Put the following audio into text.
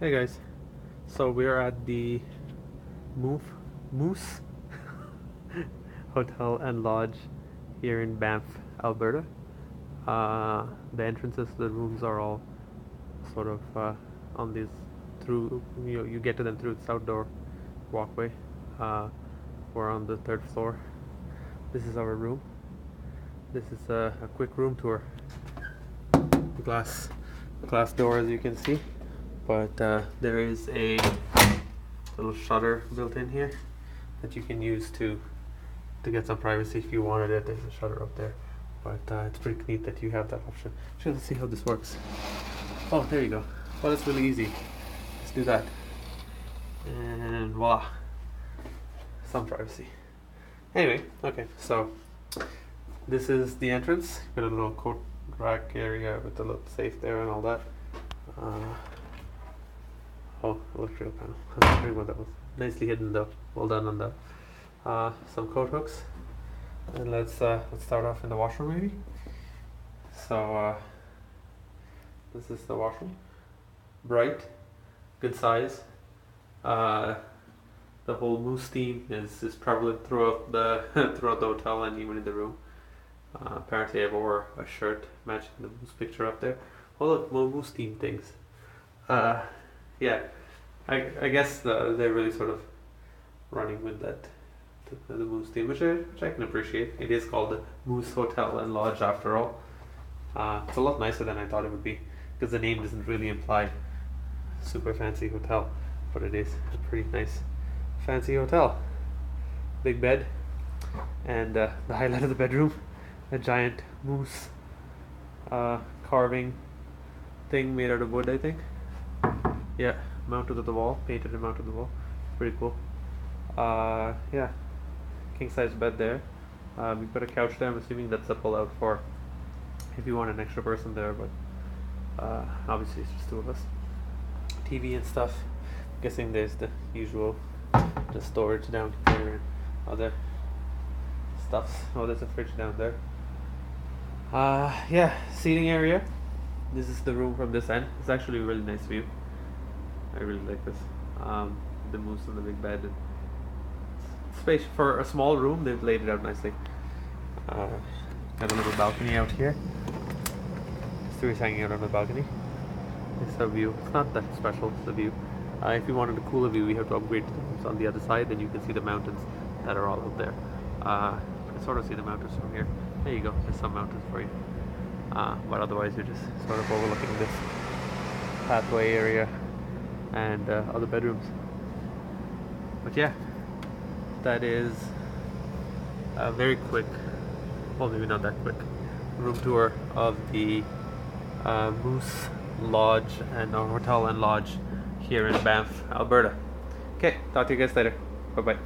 Hey guys, so we're at the Moose Hotel and Lodge here in Banff, Alberta. The entrances to the rooms are all sort of on these through you get to them through this outdoor walkway. We're on the third floor. This is our room. This is a quick room tour. Glass door, as you can see, but there is a little shutter built in here that you can use to get some privacy if you wanted it. There's a shutter up there, but it's pretty neat that you have that option. Actually, let's see how this works. Oh, there you go. Well, it's really easy. Let's do that, and voila, some privacy. Anyway, okay, so this is the entrance. Got a little coat rack area with a little safe there and all that. Oh, electrical panel. I was wondering what that was. Nicely hidden though. Well done on that. Some coat hooks. And let's start off in the washroom maybe. So this is the washroom. Bright, good size. The whole moose theme is prevalent throughout the throughout the hotel and even in the room. Apparently I wore a shirt matching the moose picture up there. Oh look, more moose theme things. Yeah, I guess they're really sort of running with that the moose theme, which I can appreciate. It is called the Moose Hotel and Lodge after all. It's a lot nicer than I thought it would be, because the name doesn't really imply super fancy hotel, but it is a pretty nice fancy hotel. Big bed, and the highlight of the bedroom, a giant moose carving thing made out of wood, I think. Yeah, mounted to the wall, painted and mounted to the wall. Pretty cool. Yeah, king size bed there. We've got a couch there. I'm assuming that's a pull out for if you want an extra person there, but obviously it's just two of us. TV and stuff. I'm guessing there's the usual the storage down here and other stuffs. Oh, there's a fridge down there. Yeah, seating area. This is the room from this end. It's actually a really nice view. I really like this. The moose and the big bed. And space for a small room. They've laid it out nicely. Got a little balcony out here. Stuart's hanging out on the balcony. It's a view. It's not that special. It's a view. If you wanted a cooler view, we have to upgrade to the rooms on the other side. Then you can see the mountains that are all out there. You can sort of see the mountains from here. There you go. There's some mountains for you. But otherwise, you're just sort of overlooking this pathway area and other bedrooms. But yeah, that is a very quick, well, maybe not that quick, room tour of the Moose Lodge and Hotel and Lodge here in Banff, Alberta. Okay, talk to you guys later. Bye bye.